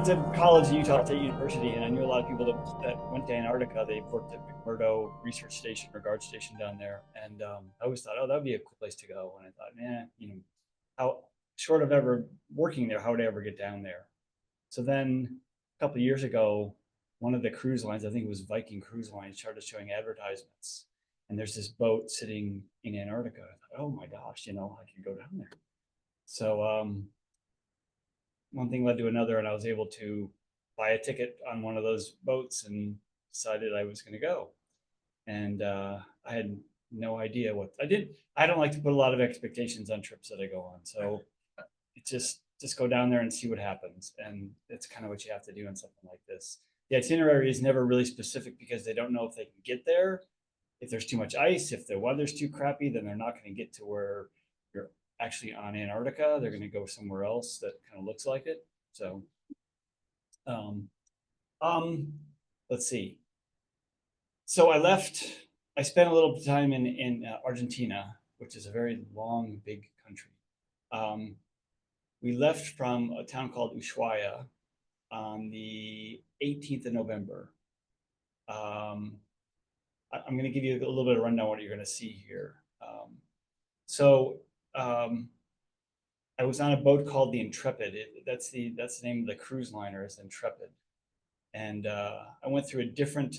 went to college at Utah State University, and I knew a lot of people that went to Antarctica. They worked at McMurdo Research Station or Guard Station down there, and I always thought, oh, that would be a cool place to go. And I thought, man, how short of ever working there, how would I ever get down there? So then a couple of years ago, one of the cruise lines, I think it was Viking Cruise Line, started showing advertisements, and there's this boat sitting in Antarctica. I thought, oh my gosh, I could go down there. So one thing led to another, and I was able to buy a ticket on one of those boats and decided I was going to go. And I had no idea what I did. I don't like to put a lot of expectations on trips that I go on, so it just go down there and see what happens. And it's kind of what you have to do in something like this. The itinerary is never really specific because they don't know if they can get there. If there's too much ice, if the weather's too crappy, then they're not going to get to where you're actually on Antarctica. They're going to go somewhere else that kind of looks like it. So, um, um, let's see. So I left. I spent a little time in Argentina, which is a very long, big country. Um, we left from a town called Ushuaia on the 18th of November. Um, I'm going to give you a little bit of rundown what you're going to see here. So um, I was on a boat called the Intrepid. That's the name of the cruise liner is Intrepid, and I went through a different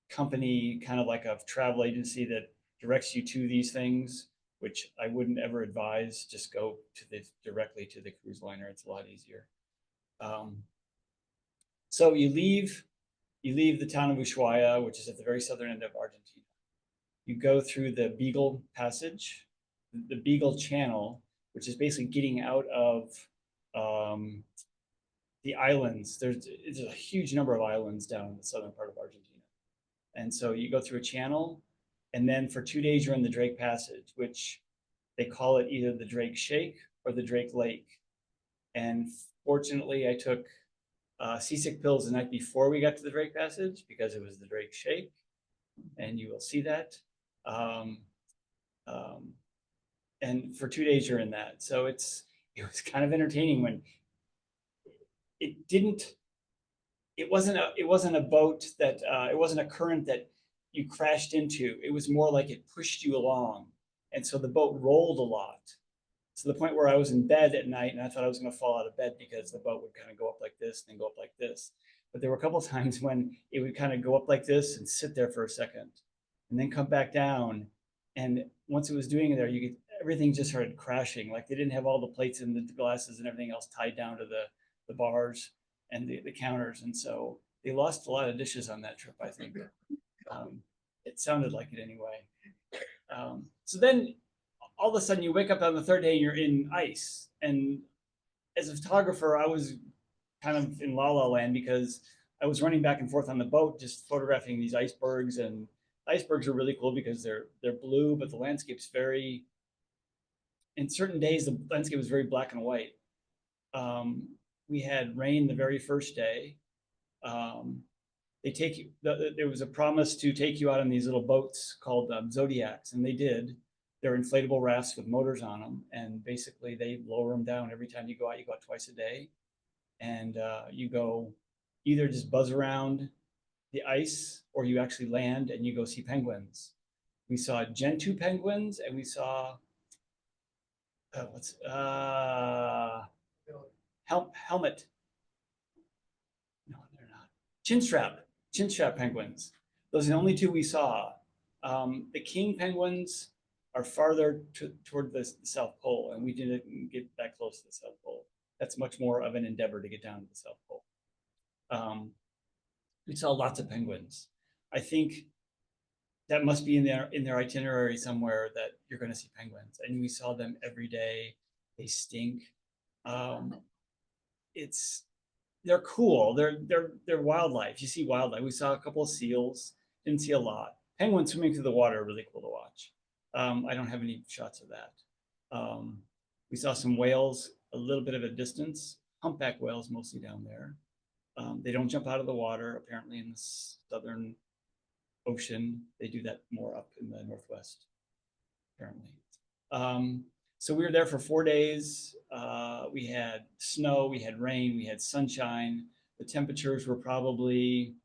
company, kind of like a travel agency that directs you to these things, which I wouldn't ever advise. Just go directly to the cruise liner. It's a lot easier. Um, so you leave the town of Ushuaia, which is at the very southern end of Argentina. You go through the Beagle Passage, the Beagle Channel, which is basically getting out of um, the islands. There's a huge number of islands down in the southern part of Argentina. And so you go through a channel, and then for 2 days you're in the Drake Passage, which they call it either the Drake Shake or the Drake Lake. And fortunately, I took seasick pills the night before we got to the Drake Passage because it was the Drake Shake, and you will see that. Um, um, and for 2 days you're in that, so it was kind of entertaining when it didn't. It wasn't a boat that it wasn't a current that you crashed into. It was more like it pushed you along, and so the boat rolled a lot to the point where I was in bed at night and I thought I was going to fall out of bed because the boat would kind of go up like this and then go up like this. But there were a couple of times when it would kind of go up like this and sit there for a second and then come back down. And once it was doing it there, everything just started crashing. Like they didn't have all the plates and the glasses and everything else tied down to the bars and the counters. And so they lost a lot of dishes on that trip, I think. Um, it sounded like it anyway. So then all of a sudden you wake up on the third day and you're in ice. And as a photographer, I was kind of in la la land because I was running back and forth on the boat, just photographing these icebergs. And icebergs are really cool because they're blue, but the landscape's very. In certain days, the landscape was very black and white. Um, we had rain the very first day. Um, they take you. There was a promise to take you out on these little boats called Zodiacs, and they did. They're inflatable rafts with motors on them, and basically they lower them down every time you go out. You go out twice a day, and you go either just buzz around the ice or you actually land and you go see penguins. We saw Gentoo penguins, and we saw what's helmet. No, they're not. Chinstrap penguins. Those are the only two we saw. The king penguins are farther toward the South Pole, and we didn't get that close to the South Pole. That's much more of an endeavor to get down to the South Pole. We saw lots of penguins. I think that must be in their itinerary somewhere that you're going to see penguins, and we saw them every day. They stink. Um, it's they're cool. They're wildlife. You see wildlife. We saw a couple of seals. Didn't see a lot. Penguins swimming through the water are really cool to watch. I don't have any shots of that. Um, we saw some whales a little bit of a distance. Humpback whales mostly down there. They don't jump out of the water apparently in the southern ocean. They do that more up in the northwest apparently. Um, So we were there for 4 days. We had snow, we had rain, we had sunshine. The temperatures were probably,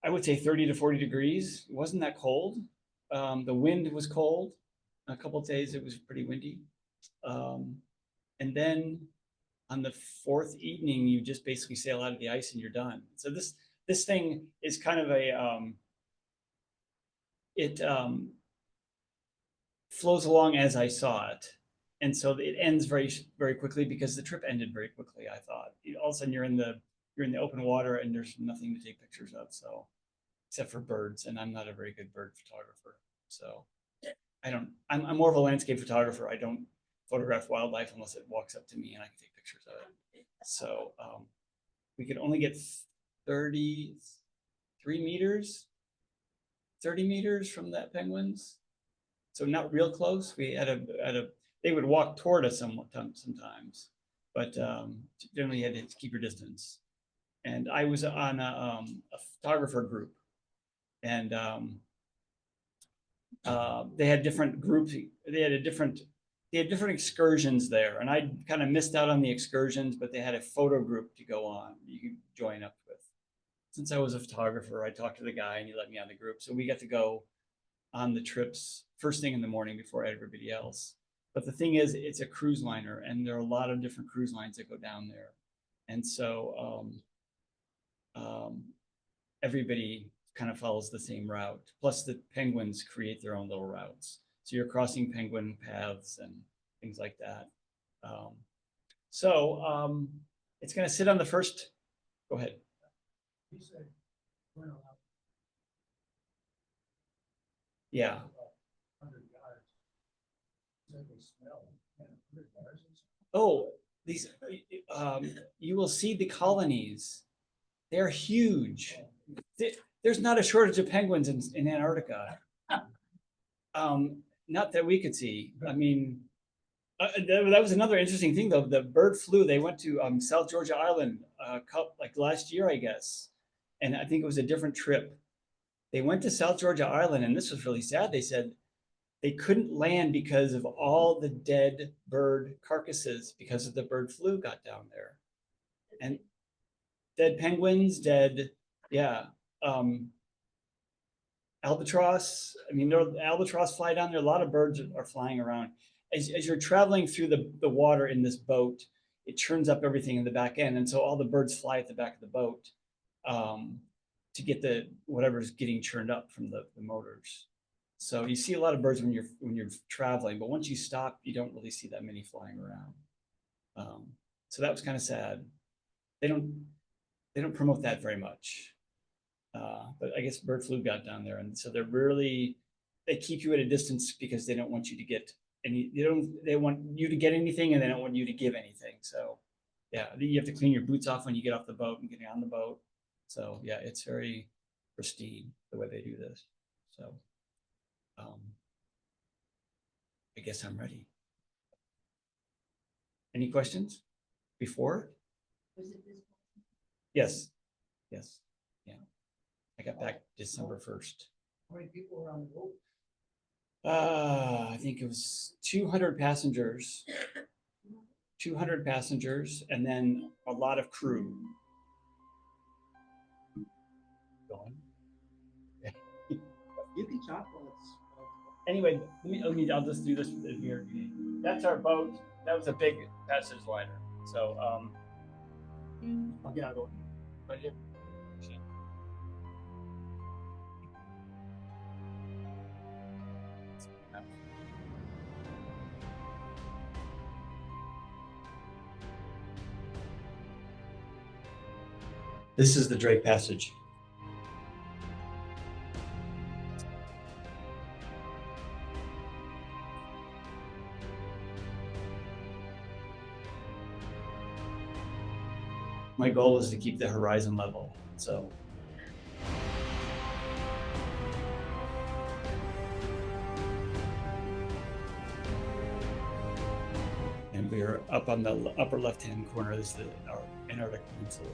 I would say 30 to 40 degrees. It wasn't that cold. The wind was cold. A couple of days it was pretty windy. Um, and then on the fourth evening, you just basically sail out of the ice and you're done. So this thing is kind of a it flows along as I saw it, and so it ends very quickly because the trip ended very quickly. I thought all of a sudden you're in the open water and there's nothing to take pictures of. So except for birds, and I'm not a very good bird photographer. So I don't. I'm more of a landscape photographer. I don't photograph wildlife unless it walks up to me and I can take pictures of it. So we could only get 33 meters, 30 meters from that penguins. So not real close. We had they would walk toward us sometimes, but generally you had to keep your distance. And I was on a photographer group, and they had different groups. They had different excursions there, and I kind of missed out on the excursions, but they had a photo group to go on. You could join up with. Since I was a photographer, I talked to the guy, and he let me on the group, so we got to go on the trips first thing in the morning before everybody else. But the thing is, it's a cruise liner, and there are a lot of different cruise lines that go down there, and so everybody kind of follows the same route. Plus, the penguins create their own little routes, so you're crossing penguin paths and things like that. So it's going to sit on the first. Go ahead. You said we're allowed Yeah. 100 yards. Said they smell 100 yards. Oh, these. You will see the colonies. They're huge. There's not a shortage of penguins in Antarctica. Not that we could see. I mean, that was another interesting thing, though. The bird flu. They went to South Georgia Island like last year, I guess, and I think it was a different trip. They went to South Georgia Island, and this was really sad. They said they couldn't land because of all the dead bird carcasses because of the bird flu got down there, and dead penguins, yeah. Albatross. I mean, albatross fly down there. A lot of birds are flying around. As you're traveling through the water in this boat, it churns up everything in the back end, and so all the birds fly at the back of the boat to get the whatever's getting churned up from the motors. So you see a lot of birds when you're traveling, but once you stop, you don't really see that many flying around. So that was kind of sad. They don't promote that very much. But I guess bird flu got down there, and so they keep you at a distance because they don't want you to get any. They want you to get anything, and they don't want you to give anything. So yeah, you have to clean your boots off when you get off the boat and get on the boat. So yeah, it's very pristine the way they do this. So I guess I'm ready. Any questions before? Was it this? Yes. Yeah. I got back December 1st. How many people were on the boat? I think it was 200 passengers. 200 passengers, and then a lot of crew. Going. You can talk while it's. Anyway, I'll just do this here. That's our boat. That was a big passage liner. So I'll get out of right here. This is the Drake Passage. My goal is to keep the horizon level. So and we're up on the upper left-hand corner. This is our Antarctic Peninsula.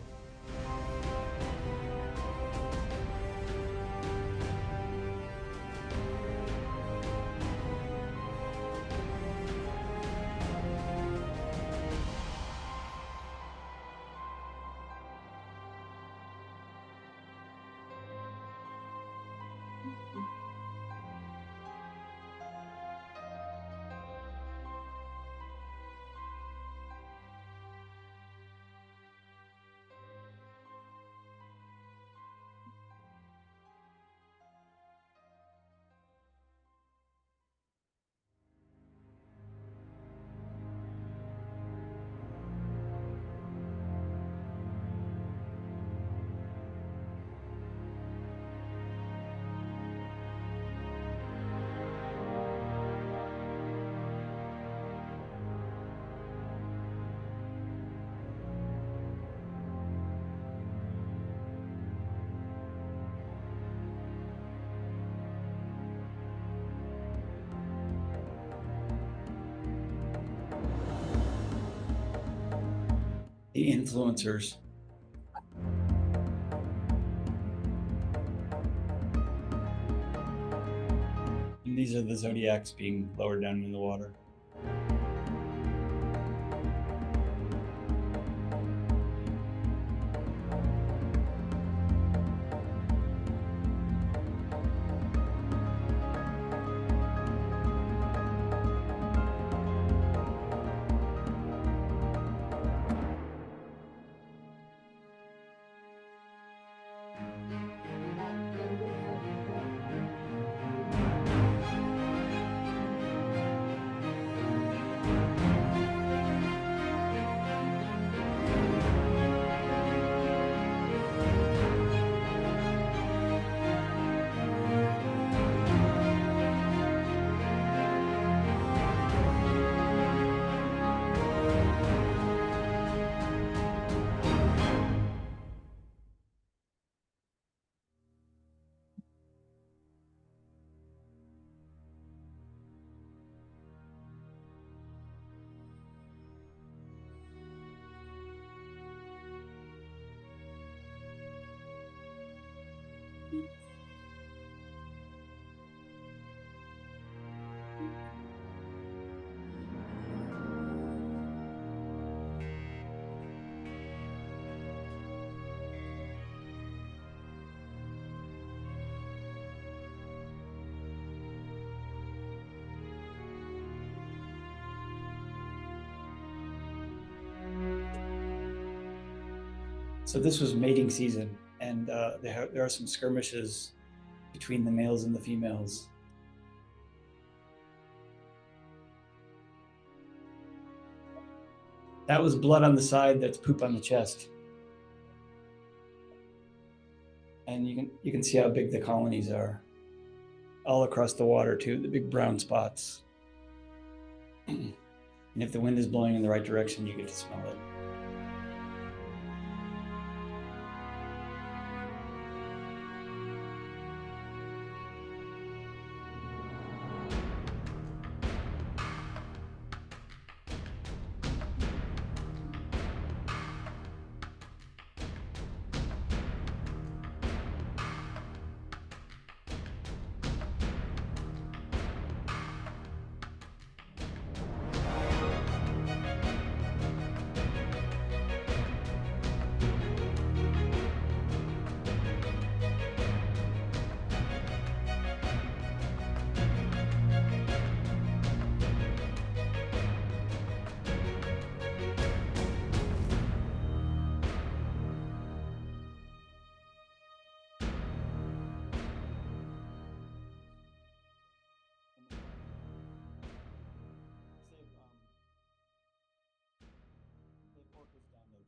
the influencers. And these are the zodiacs being lowered down in the water. So this was mating season, and there are some skirmishes between the males and the females. That was blood on the side. That's poop on the chest. And you can see how big the colonies are, all across the water too. The big brown spots. And if the wind is blowing in the right direction, you get to smell it.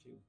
Too.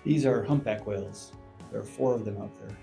These are humpback whales. There are 4 of them out there.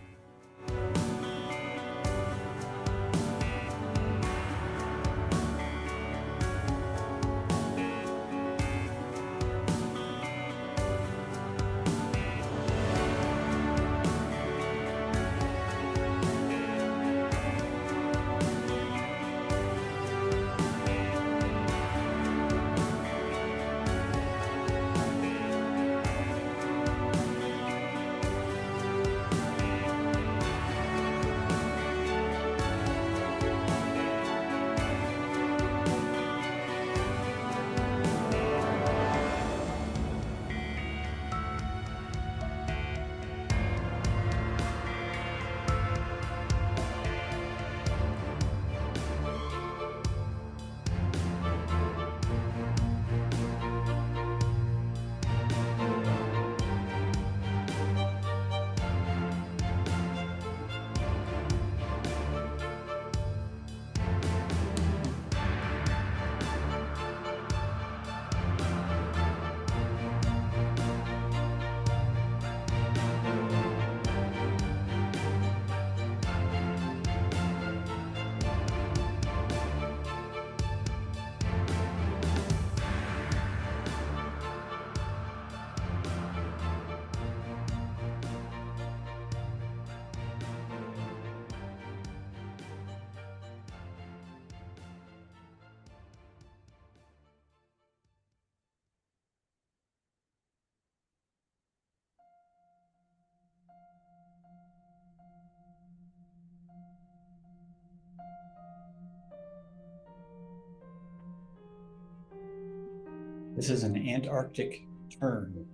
This is an Antarctic tern.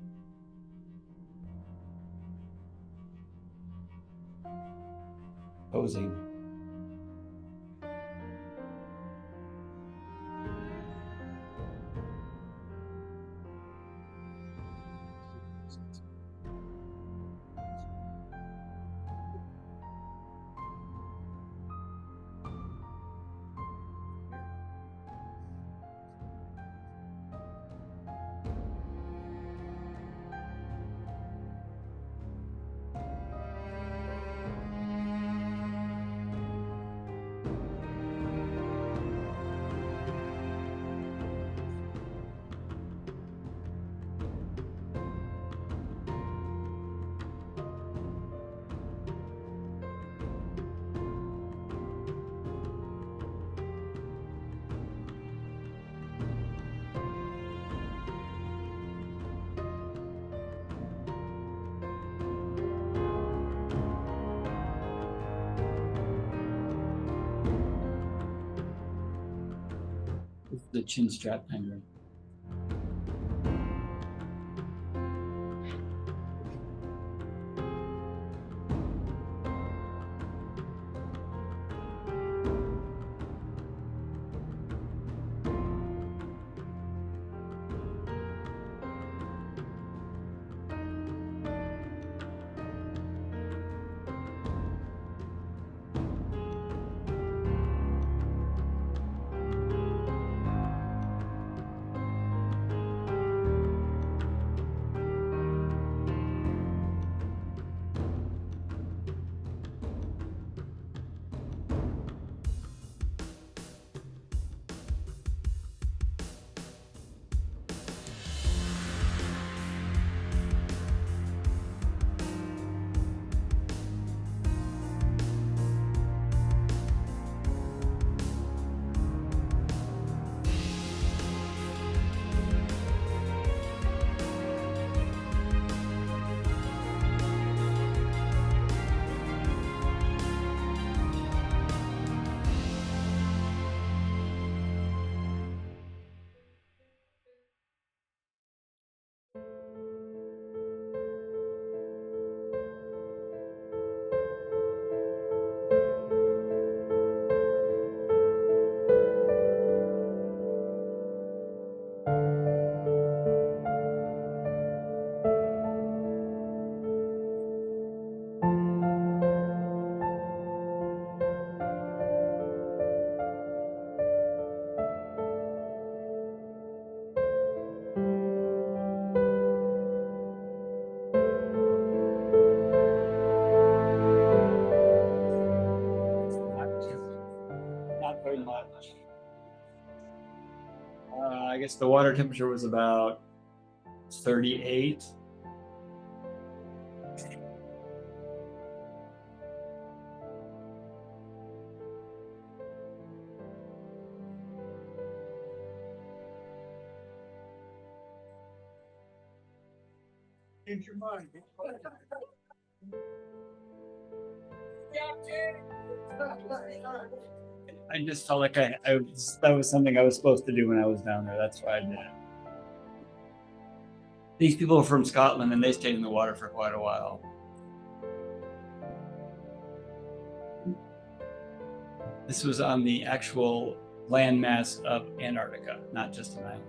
Posing. This is the chin strap penguin. Not very much. I guess the water temperature was about 38. Change your mind. I just felt like that was something I was supposed to do when I was down there. That's why I did it. These people are from Scotland and they stayed in the water for quite a while. This was on the actual landmass of Antarctica, not just an island.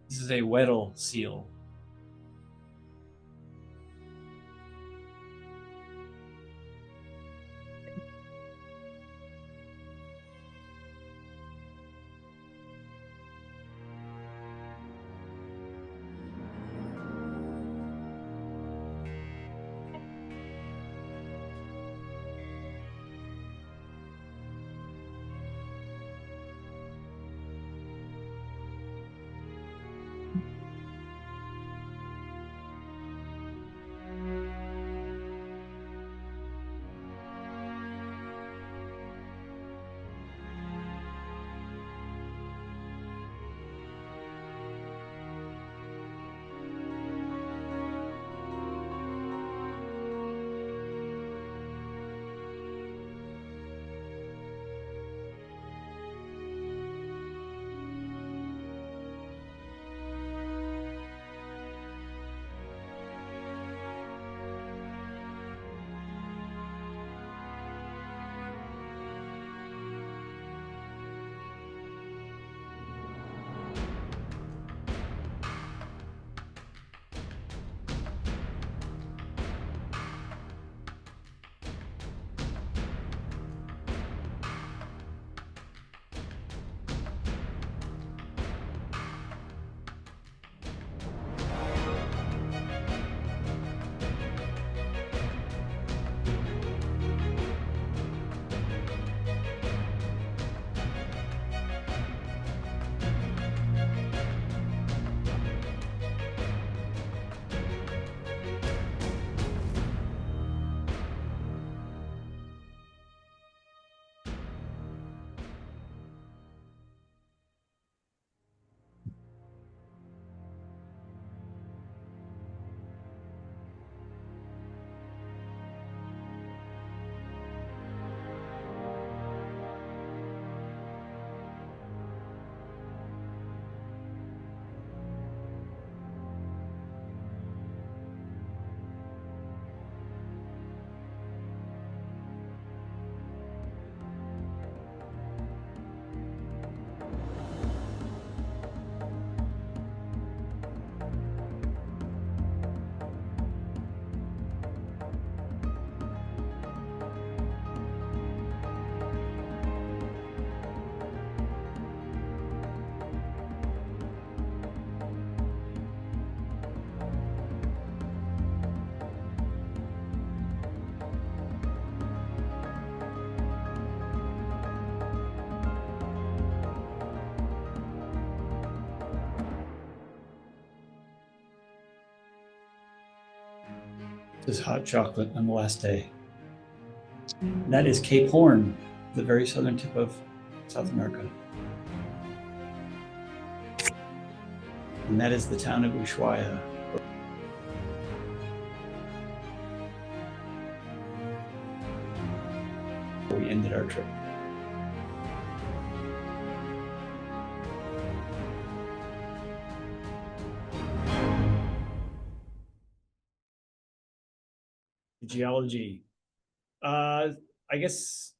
This is a Weddell seal. This is hot chocolate on the last day. And that is Cape Horn, the very southern tip of South America. And that is the town of Ushuaia. Where we ended our trip. The geology. I guess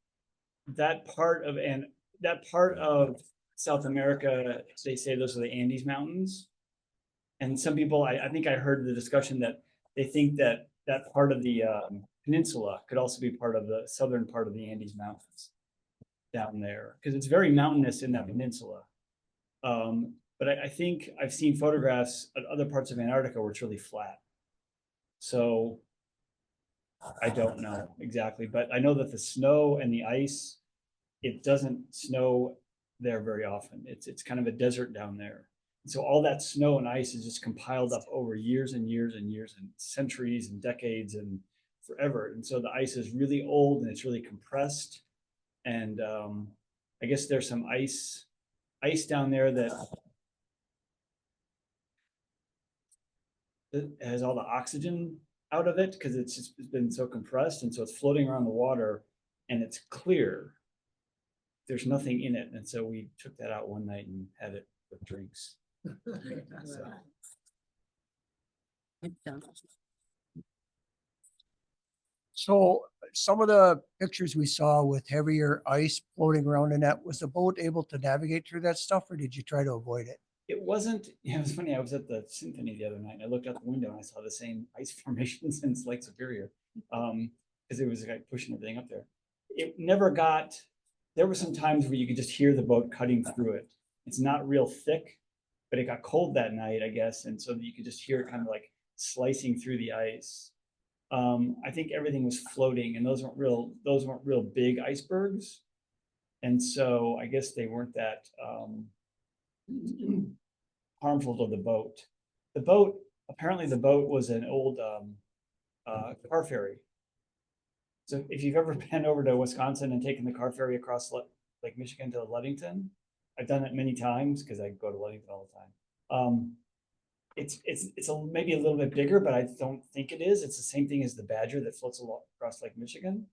that part of South America, they say those are the Andes Mountains. And some people, I think I heard the discussion that they think that that part of the peninsula could also be part of the southern part of the Andes Mountains down there, because it's very mountainous in that peninsula. But I think I've seen photographs of other parts of Antarctica where it's really flat. So I don't know exactly, but I know that the snow and the ice, it doesn't snow there very often. It's kind of a desert down there. And so all that snow and ice is just compiled up over years and years and years and centuries and decades and forever. And so the ice is really old and it's really compressed. And I guess there's some ice down there that has all the oxygen out of it because it's just been so compressed, and so it's floating around the water and it's clear. There's nothing in it, and so we took that out one night and had it with drinks. So, So some of the pictures we saw with heavier ice floating around in that, was the boat able to navigate through that stuff, or did you try to avoid it? it wasn't, it was funny. I was at the symphony the other night and I looked out the window and I saw the same ice formation since Lake Superior. Because it was like pushing everything up there. It never got, there were some times where you could just hear the boat cutting through it. It's not real thick, but it got cold that night, I guess. And so you could just hear it kind of like slicing through the ice. I think everything was floating, and those weren't real big icebergs. And so I guess they weren't that harmful to the boat. Apparently the boat was an old car ferry. So if you've ever been over to Wisconsin and taken the car ferry across Lake Michigan to Ludington, I've done it many times because I go to Ludington all the time. It's maybe a little bit bigger, but I don't think it is. It's the same thing as the Badger that floats across Lake Michigan.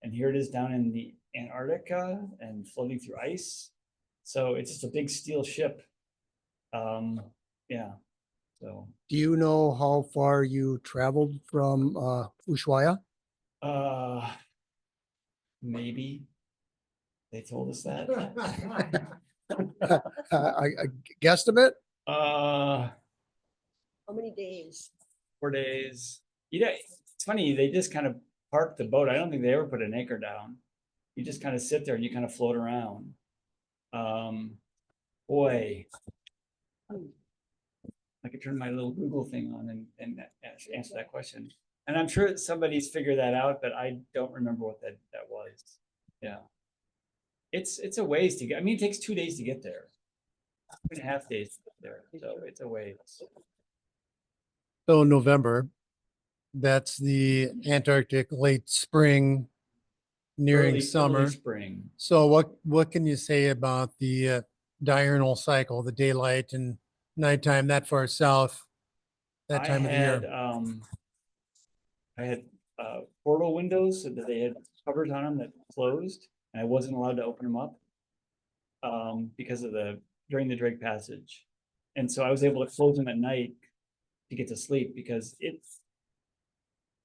And here it is down in the Antarctica and floating through ice. So it's just a big steel ship. Yeah. So Do you know how far you traveled from Ushuaia? Maybe they told us that. I guesstimate? Uh, How many days? 4 days. You know, it's funny. They just kind of parked the boat. I don't think they ever put an anchor down. You just kind of sit there and you kind of float around. Boy, I could turn my little Google thing on and answer that question. And I'm sure somebody's figured that out, but I don't remember what that was. Yeah. It's a ways to get. I mean, it takes 2 days to get there. 2.5 days to get there. So it's a ways. So November, that's the Antarctic late spring, nearing Early summer. spring. So what can you say about the diurnal cycle, the daylight and nighttime that far south, that time of the year? I had portal windows that they had covers on them that closed, and I wasn't allowed to open them up because of during the Drake Passage. And so I was able to close them at night to get to sleep because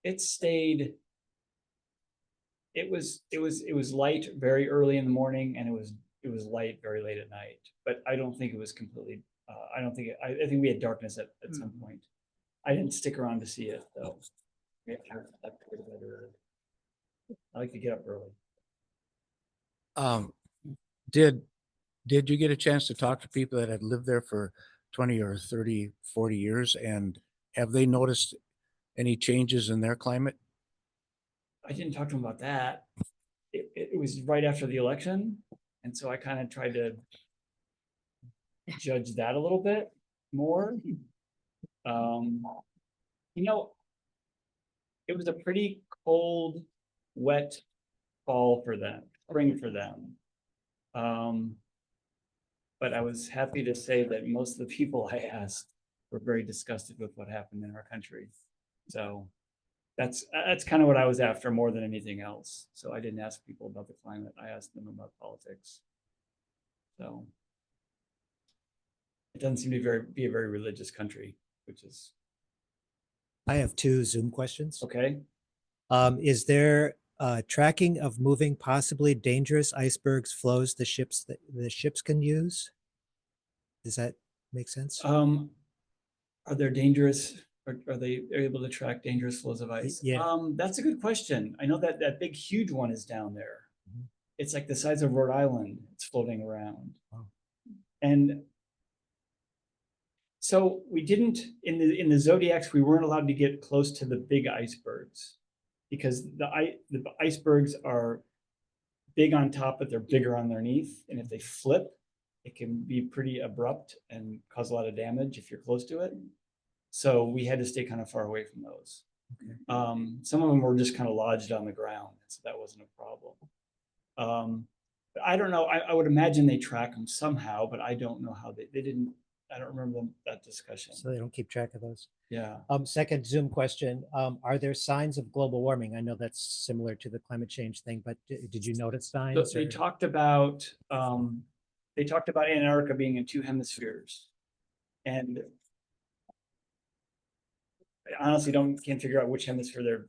it stayed. It was light very early in the morning, and it was light very late at night. But I don't think it was completely. I think we had darkness at some point. I didn't stick around to see it though. I like to get up early. Did you get a chance to talk to people that had lived there for 20 or 30, 40 years, and have they noticed any changes in their climate? I didn't talk to him about that. It was right after the election, and so I kind of tried to judge that a little bit more. You know, it was a pretty cold, wet fall for them, spring for them. But I was happy to say that most of the people I asked were very disgusted with what happened in our country. So that's kind of what I was after more than anything else. So I didn't ask people about the climate. I asked them about politics. So it doesn't seem to be a very religious country, which is I have two Zoom questions. okay. Is there tracking of moving possibly dangerous icebergs flows the ships can use? Does that make sense? Are there dangerous? Are they able to track dangerous flows of ice? Yeah. That's a good question. I know that that big, huge one is down there. Mhm. It's like the size of Rhode Island. It's floating around. Wow. And so we didn't in the zodiacs. We weren't allowed to get close to the big icebergs because the icebergs are big on top, but they're bigger underneath. And if they flip, it can be pretty abrupt and cause a lot of damage if you're close to it. So we had to stay kind of far away from those. Okay. Some of them were just kind of lodged on the ground, so that wasn't a problem. But I don't know. I would imagine they track them somehow, but I don't know how they didn't. I don't remember that discussion. So they don't keep track of those. Yeah. Second Zoom question. Are there signs of global warming? I know that's similar to the climate change thing, but did you notice So signs? they or- talked about Antarctica being in two hemispheres, and I honestly can't figure out which hemisphere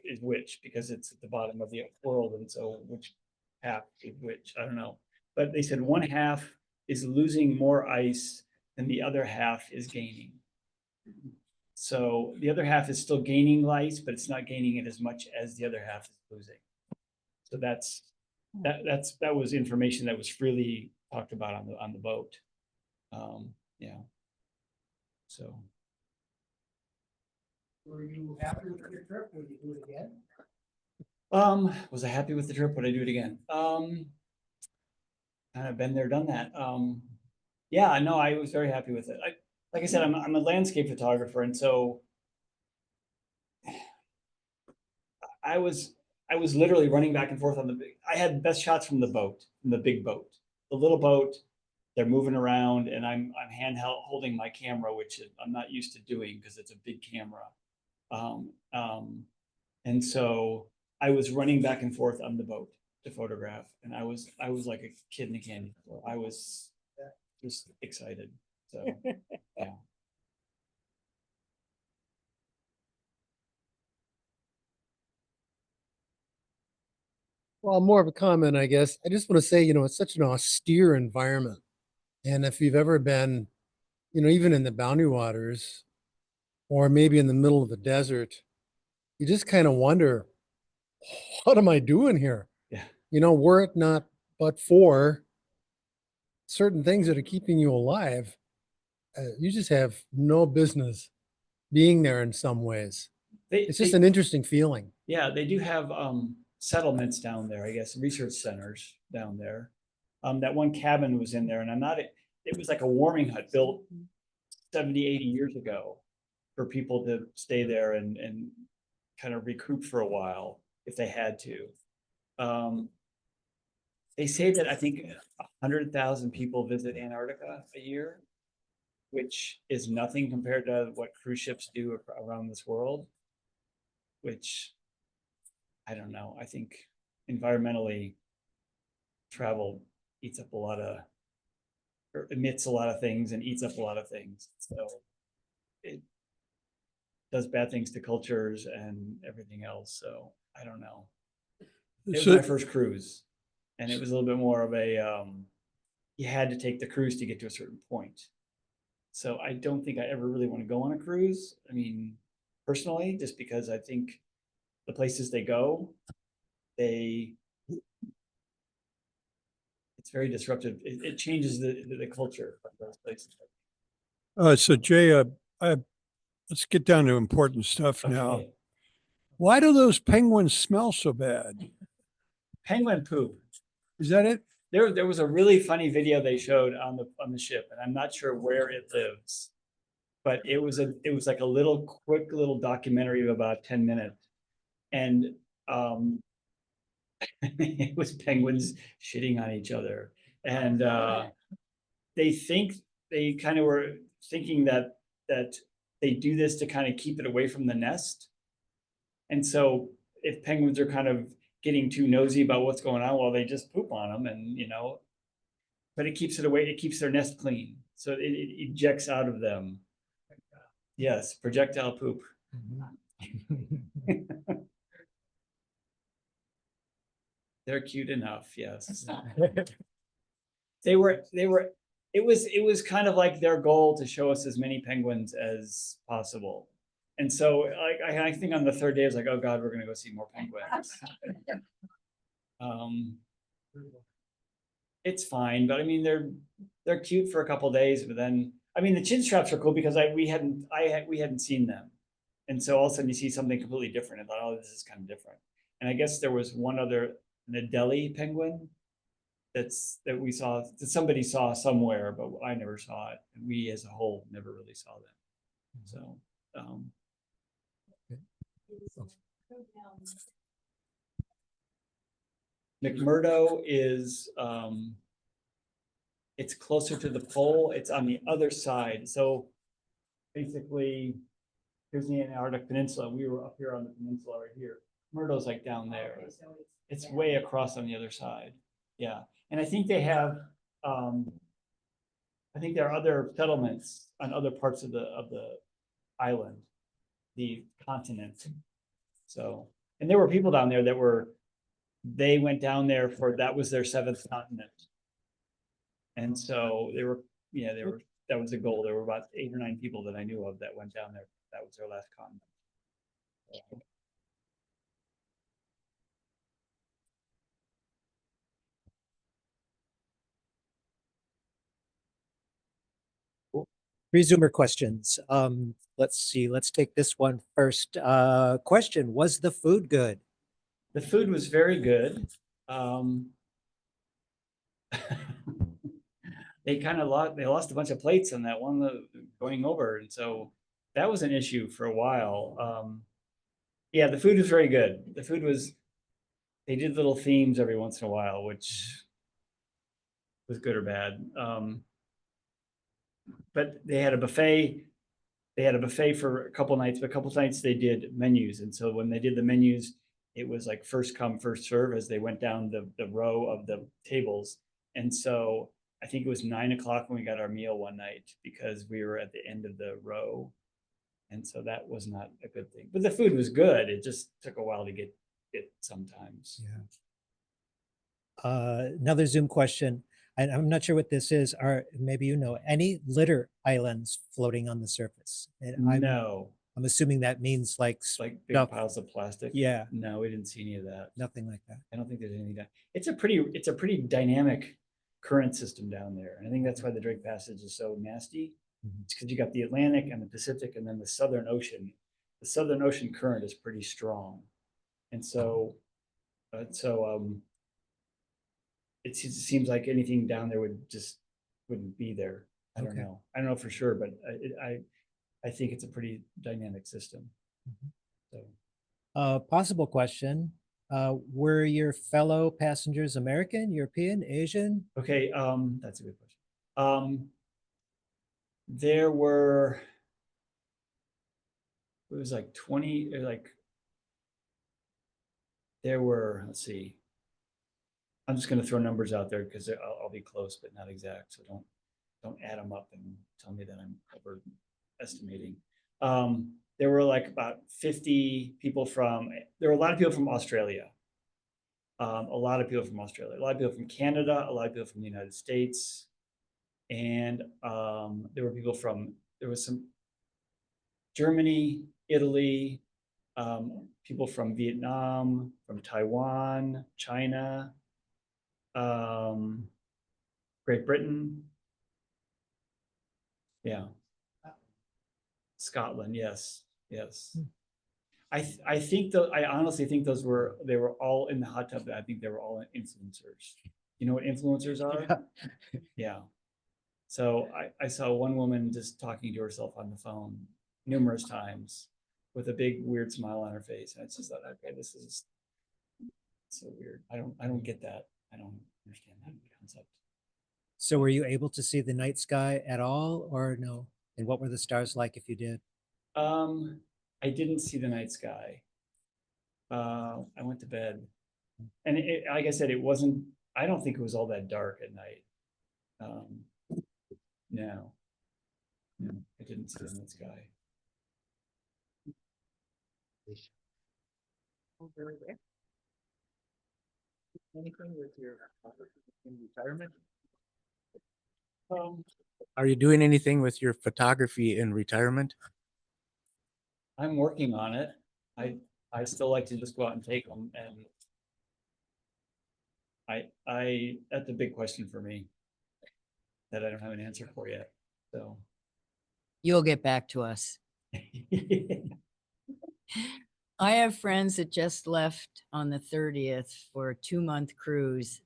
is which because it's at the bottom of the world, and so which half is which, I don't know. But they said one half is losing more ice than the other half is gaining. So the other half is still gaining ice, but it's not gaining it as much as the other half is losing. So that was information that was freely talked about on the boat. Yeah. So Were you happy with your trip? Would you do it again? was I happy with the trip? Would I do it again? Kind of been there, done that. Yeah, no, I was very happy with it. Like I said, I'm a landscape photographer, and so I was literally running back and forth on I had best shots from the boat, from the big boat. The little boat, they're moving around, and I'm handheld holding my camera, which I'm not used to doing because it's a big camera. And so I was running back and forth on the boat to photograph, and I was like a kid in a candy store. I was just excited. So yeah. Well, more of a comment, I guess. I just want to say, it's such an austere environment. And if you've ever been, even in the boundary waters or maybe in the middle of the desert, you just kind of wonder, what am I doing here? Yeah. Were it not but for certain things that are keeping you alive, you just have no business being there in some ways. It's just an interesting feeling. Yeah, they do have settlements down there, I guess, research centers down there. That one cabin was in there, and it was like a warming hut built 70, 80 years ago for people to stay there and kind of recoup for a while if they had to. They say that I think 100,000 people visit Antarctica a year, which is nothing compared to what cruise ships do around this world, which I don't know. I think environmentally, travel eats up or emits a lot of things and eats up a lot of things. So it does bad things to cultures and everything else. So I don't know. It was my first cruise, and it was a little bit more of a you had to take the cruise to get to a certain point. So I don't think I ever really want to go on a cruise. I mean, personally, just because I think the places they go, it's very disruptive. It changes the culture of those places. So Jay, let's get down to important stuff now. Okay. Why do those penguins smell so bad? Penguin poop. Is that it? There was a really funny video they showed on the ship, and I'm not sure where it lives, but it was like a quick little documentary of about 10 minutes and it was penguins shitting on each other. And they kind of were thinking that they do this to kind of keep it away from the nest. And so if penguins are kind of getting too nosy about what's going on, well, they just poop on them, and but it keeps it away. It keeps their nest clean, so it ejects out of them. Yes, projectile poop. They're cute enough, yes. They were, it was kind of like their goal to show us as many penguins as possible. And so I think on the third day, I was like, oh God, we're gonna go see more penguins. It's fine, but I mean, they're cute for a couple days, but then, I mean, the chin straps are cool because we hadn't seen them. And so all of a sudden you see something completely different. I thought, oh, this is kind of different. And I guess there was one other, an Adelie penguin that somebody saw somewhere, but I never saw it. And we as a whole never really saw them. So McMurdo is it's closer to the pole. It's on the other side. So basically, here's the Antarctic Peninsula. We were up here on the peninsula right here. Murdo's like down there. It's way across on the other side. Yeah. And I think they have I think there are other settlements on other parts of the island, the continent. So, and there were people down there they went down there that was their seventh continent. And so that was the goal. There were about 8 or 9 people that I knew of that went down there. That was their last continent. Resumer questions. Let's see. Let's take this one first. Question: was the food good? The food was very good. They lost a bunch of plates on that one going over, and so that was an issue for a while. Yeah, the food was very good. They did little themes every once in a while, which was good or bad. But they had a buffet. They had a buffet for a couple nights, but a couple nights they did menus. And so when they did the menus, it was like first come, first serve as they went down the row of the tables. And so I think it was 9 o'clock when we got our meal one night because we were at the end of the row. And so that was not a good thing. But the food was good. It just took a while to get it sometimes. Yeah. Another Zoom question. I'm not sure what this is. Maybe any litter islands floating on the surface? And No. I'm assuming that means like Big piles of plastic. Yeah. No, we didn't see any of that. Nothing like that. I don't think there's anything. It's a pretty dynamic current system down there. And I think that's why the Drake Passage is so nasty. It's because you got the Atlantic and the Pacific and then the Southern Ocean. The Southern Ocean current is pretty strong. And so it seems like anything down there wouldn't be there. I don't know. I don't know for sure, but I think it's a pretty dynamic system. So, possible question. Were your fellow passengers American, European, Asian? Okay, that's a good question. There were, it was like 20, there were, let's see. I'm just going to throw numbers out there because I'll be close, but not exact. So don't add them up and tell me that I'm overestimating. There were like about 50 people there were a lot of people from Australia. A lot of people from Australia, a lot of people from Canada, a lot of people from the United States. And there was some Germany, Italy, people from Vietnam, from Taiwan, China, Great Britain. Yeah. Scotland, yes. I think I honestly think they were all in the hot tub. I think they were all influencers. You know what influencers are? Yeah. So I saw one woman just talking to herself on the phone numerous times. with a big weird smile on her face. And it's just like, okay, this is so weird. I don't get that. I don't understand that concept. So were you able to see the night sky at all or no? And what were the stars like if you did? I didn't see the night sky. I went to bed, and like I said, it wasn't. I don't think it was all that dark at night. No, I didn't see the night sky. Anything with your in retirement? Um, Are you doing anything with your photography in retirement? I'm working on it. I still like to just go out and take them, and that's a big question for me that I don't have an answer for yet. So. You'll get back to us. I have friends that just left on the 30th for a 2-month cruise,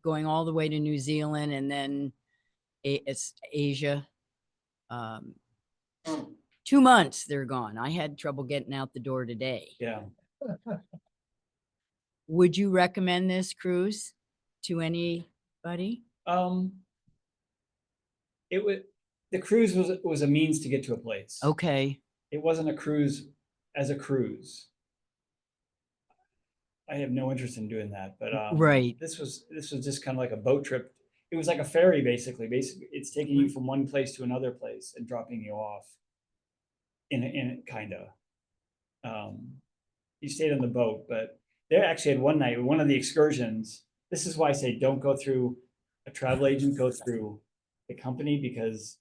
going all the way to New Zealand and then it's Asia. 2 months they're gone. I had trouble getting out the door today. Yeah. Would you recommend this cruise to anybody? It was the cruise was a means to get to a place. Okay. It wasn't a cruise as a cruise. I have no interest in doing that, but Right. This was just kind of like a boat trip. It was like a ferry, basically. Basically, it's taking you from one place to another place and dropping you off. In a kind of. You stayed on the boat, but they actually had one night, one of the excursions. This is why I say don't go through a travel agent, go through the company, because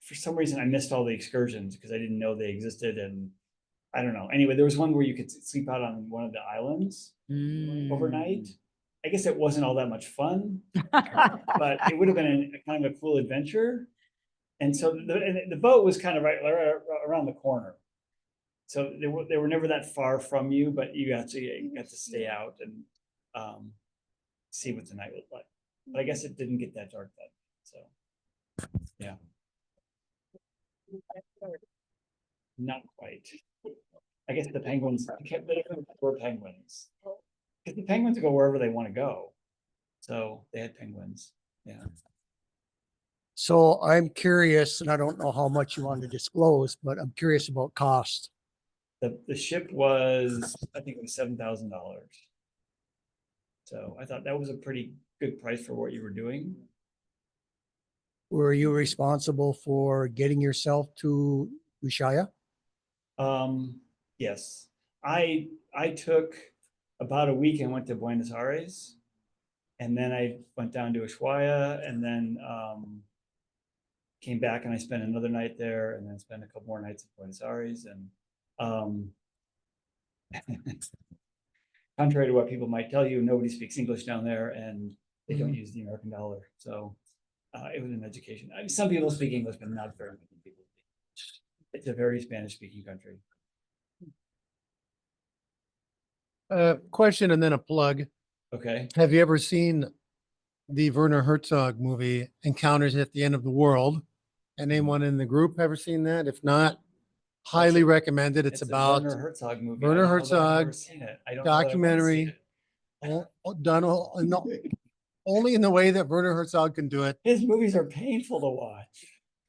for some reason I missed all the excursions because I didn't know they existed, and I don't know. Anyway, there was one where you could sleep out on one of the islands overnight. I guess it wasn't all that much fun, but it would have been a kind of a cool adventure. And so the boat was kind of right around the corner. So they were never that far from you, but you got to stay out and see what the night was like. But I guess it didn't get that dark then. So yeah. Not quite. I guess the penguins were penguins. Because the penguins go wherever they want to go. So they had penguins. Yeah. So I'm curious, and I don't know how much you want to disclose, but I'm curious about cost. The ship was, I think it was $7,000. So I thought that was a pretty good price for what you were doing. Were you responsible for getting yourself to Ushuaia? Yes, I took about a week and went to Buenos Aires, and then I went down to Ushuaia, and then came back and I spent another night there, and then spent a couple more nights at Buenos Aires. And contrary to what people might tell you, nobody speaks English down there, and they don't use the American dollar. So it was an education. I mean, some people speak English, but not very many people. It's a very Spanish-speaking country. Question and then a plug. Okay. Have you ever seen the Werner Herzog movie Encounters at the End of the World? Anyone in the group ever seen that? If not, highly recommend it. It's a about Werner Herzog movie. Werner I don't know that I've ever Herzog seen it. I don't know that I've ever documentary. seen it. Done only in the way that Werner Herzog can do it. His movies are painful to watch.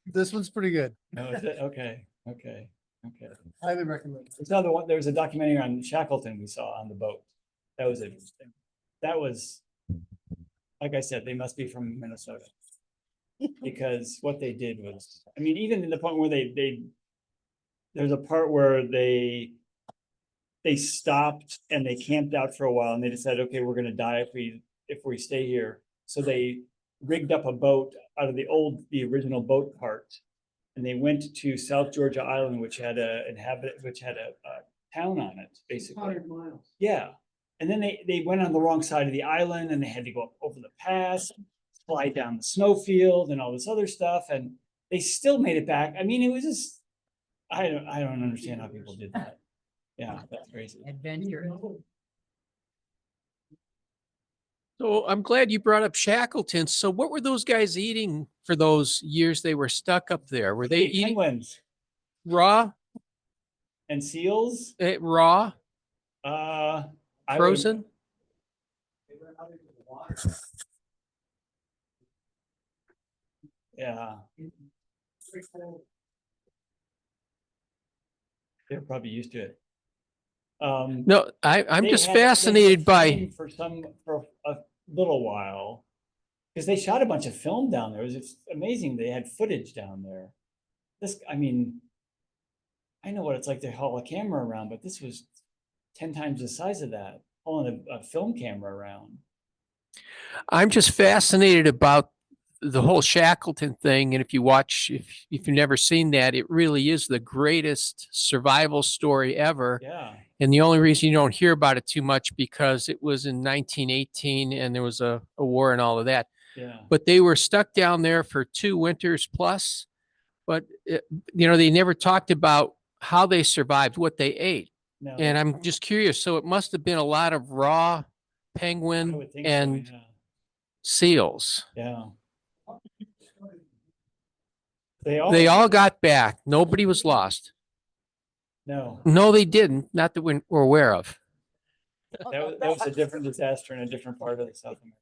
This one's pretty good. No, is it? Okay. Highly recommend. There's another one. There was a documentary on Shackleton we saw on the boat. That was interesting. That was, like I said, they must be from Minnesota. Because what they did was, I mean, even in the point where there's a part where they stopped and they camped out for a while, and they decided, okay, we're gonna die if we stay here. So they rigged up a boat out of the original boat part, and they went to South Georgia Island, which had a town on it, basically. 100 miles. Yeah. And then they went on the wrong side of the island, and they had to go over the pass, slide down the snowfield, and all this other stuff, and they still made it back. I mean, it was just, I don't understand how people did that. Yeah, that's crazy. Adventure. So I'm glad you brought up Shackleton. So what were those guys eating for those years they were stuck up there? Were they eating penguins? raw? And seals, Raw, I would- frozen? Yeah. They're probably used to it. No, I'm they just had- they had fascinated by, film for a little while because they shot a bunch of film down there. It was just amazing. They had footage down there. I mean, I know what it's like to haul a camera around, but this was 10 times the size of that, hauling a film camera around. I'm just fascinated about the whole Shackleton thing. And if you watch, if you've never seen that, it really is the greatest survival story ever. Yeah. And the only reason you don't hear about it too much because it was in 1918 and there was a war and all of that. Yeah. But they were stuck down there for 2 winters plus. But they never talked about how they survived, what they ate. No, And I'm just curious. So it must have been a lot of raw I penguin would think and so. seals. Yeah. They all got back. Nobody was lost. no. No, they didn't. Not that we're aware of. That was a different disaster in a different part of the South America.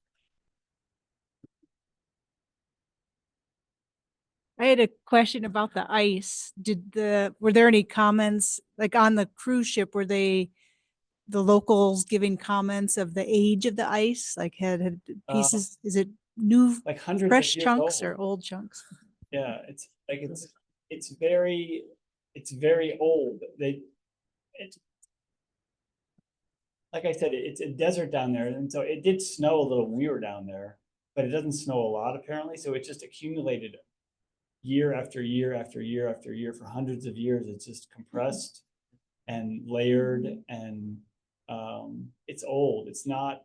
I had a question about the ice. Were there any comments, like on the cruise ship, were the locals giving comments of the age of the ice? Like had pieces, is it new, Like hundreds fresh of years chunks old. or old chunks? Yeah, it's very old. Like I said, it's a desert down there, and so it did snow a little when we were down there, but it doesn't snow a lot apparently. So it just accumulated year after year after year after year for hundreds of years. It's just compressed and layered, and it's old. It's not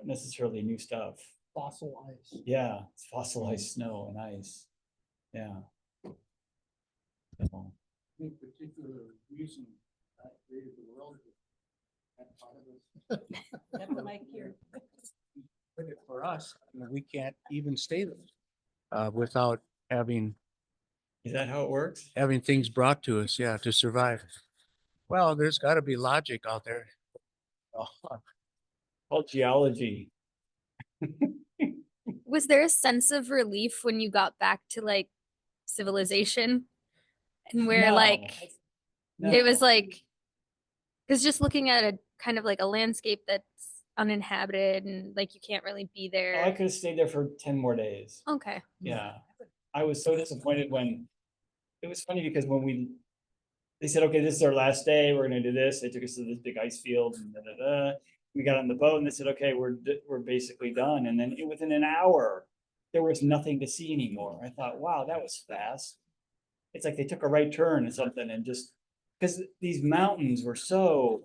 necessarily new stuff. Fossil ice. Yeah, it's fossilized snow and ice. Yeah. So, Any particular reason that created the world? For us, we can't even stay there without having is that how it works? things brought to us, yeah, to survive. Well, there's got to be logic out there. Called geology. Was there a sense of relief when you got back to like civilization and where No. like No. it was like, because just looking at a kind of like a landscape that's uninhabited and like you can't really be Oh, I there. could have stayed there for 10 more days. Okay. Yeah. I was so disappointed when it was funny because when they said, okay, this is our last day, we're gonna do this. They took us to this big ice field and we got on the boat and they said, okay, we're basically done. And then within an hour, there was nothing to see anymore. I thought, wow, that was fast. It's like they took a right turn or something and just because these mountains were so,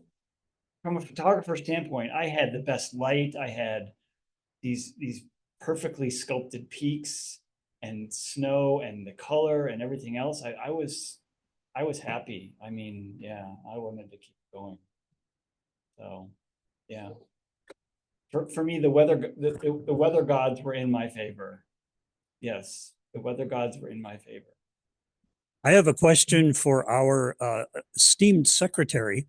from a photographer's standpoint, I had the best light. I had these perfectly sculpted peaks and snow and the color and everything else. I was happy. I mean, yeah, I wanted to keep going. So, yeah. For me, the weather gods were in my favor. Yes, the weather gods were in my favor. I have a question for our esteemed secretary,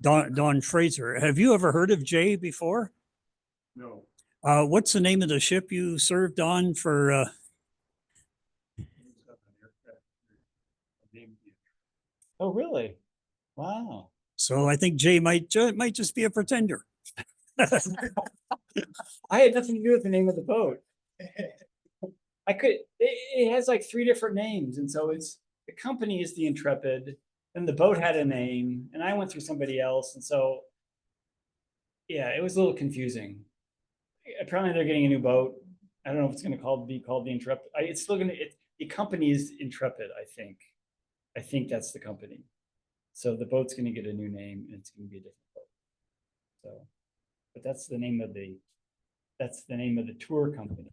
Don Fraser. Have you ever heard of Jay before? No. What's the name of the ship you served on for? Oh, really? Wow. So I think Jay might just be a pretender. I had nothing to do with the name of the boat. It has like 3 different names. And so the company is the Intrepid, and the boat had a name, and I went through somebody else. And so, yeah, it was a little confusing. Apparently they're getting a new boat. I don't know if it's going to be called the Intrepid. It's still going to, the company is Intrepid, I think. I think that's the company. So the boat's going to get a new name and it's going to be a different boat. So, but that's the name of the tour company.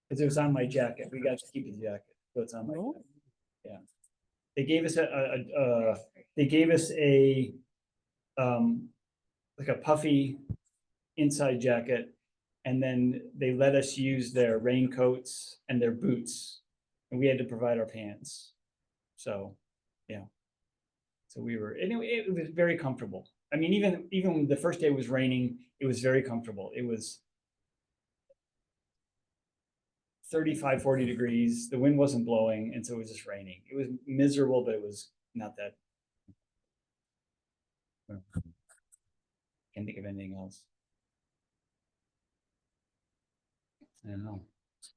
Because it was on my jacket. We got to keep the jacket. So it's on my jacket. Yeah. They gave us a like a puffy inside jacket, and then they let us use their raincoats and their boots, and we had to provide our pants. So, yeah. So we were, anyway, it was very comfortable. I mean, even when the first day was raining, it was very comfortable. It was 35, 40 degrees. The wind wasn't blowing, and so it was just raining. It was miserable, but it was not that. Can't think of anything else. I don't know.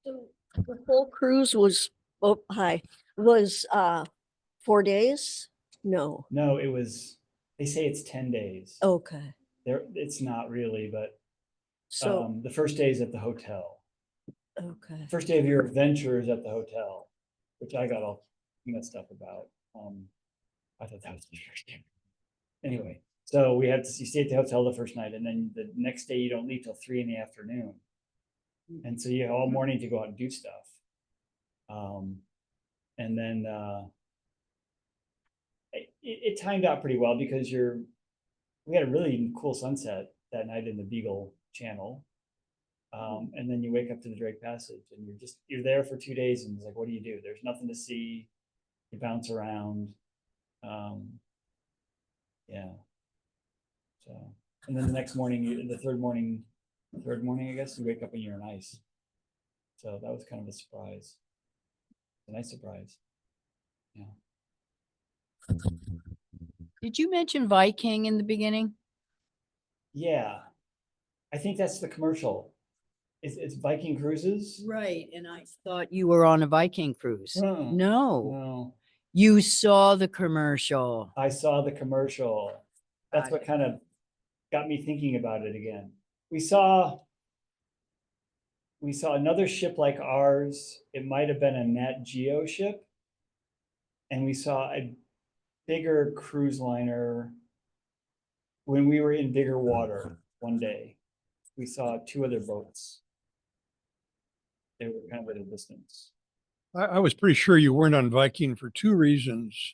So the whole cruise was, oh, hi, was 4 days? No. No, it was, they say it's 10 days. Okay. It's not really, but So, the first day is at the hotel. okay. First day of your adventure is at the hotel, which I got all messed up about. I thought that was the first day. Anyway, so we had to, you stay at the hotel the first night, and then the next day you don't leave till 3 in the afternoon. And so you have all morning to go out and do stuff. And then it timed out pretty well because we had a really cool sunset that night in the Beagle Channel. And then you wake up to the Drake Passage, and you're there for 2 days, and it's like, what do you do? There's nothing to see. You bounce around. Yeah. So, and then the next morning, the third morning, I guess, you wake up and you're in ice. So that was kind of a surprise. A nice surprise. Yeah. Did you mention Viking in the beginning? Yeah. I think that's the commercial. It's Viking Cruises. Right, and I thought you were on a Viking cruise. No. No, No, you saw the commercial. I saw the commercial. That's Got what it. kind of got me thinking about it again. We saw another ship like ours. It might have been a Nat Geo ship. And we saw a bigger cruise liner when we were in bigger water one day. We saw 2 other boats. They were kind of at a distance. I was pretty sure you weren't on Viking for 2 reasons.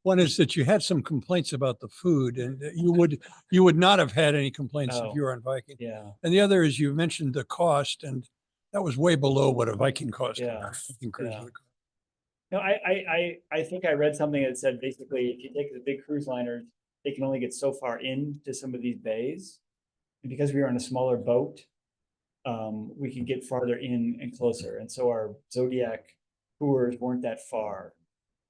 One is that you had some complaints about the food, and you would not have had any complaints Oh. if you were on Viking. Yeah. And the other is you mentioned the cost, and that was way below what a Viking cost. Yeah. Viking cruise Yeah. would cost. No, I think I read something that said basically if you take the big cruise liners, they can only get so far into some of these bays. And because we were on a smaller boat, we could get farther in and closer. And so our Zodiac tours weren't that far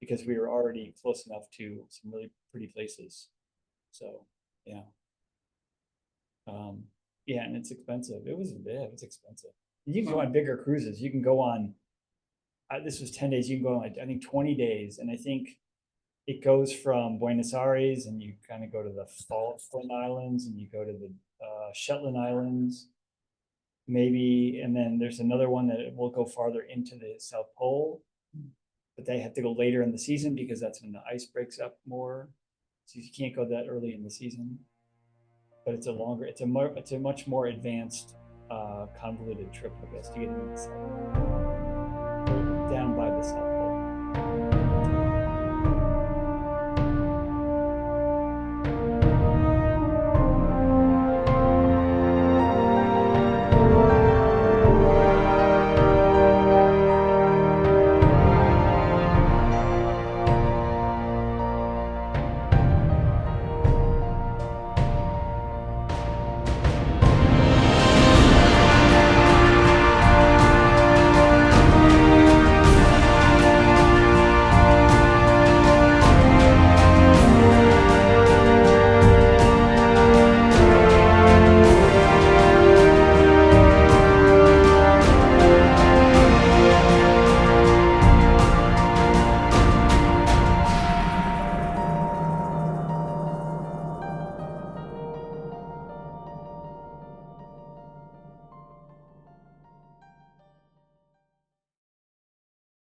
because we were already close enough to some really pretty places. So, yeah. Yeah, and it's expensive. It's expensive. You can go on bigger cruises. You can go on, this was 10 days. You can go on, like, I think 20 days. And I think it goes from Buenos Aires and you kind of go to the Falkland Islands and you go to the Shetland Islands, maybe. And then there's another one that will go farther into the South Pole, but they have to go later in the season because that's when the ice breaks up more. So you can't go that early in the season. But it's a much more advanced, convoluted trip, I guess, to get into the South.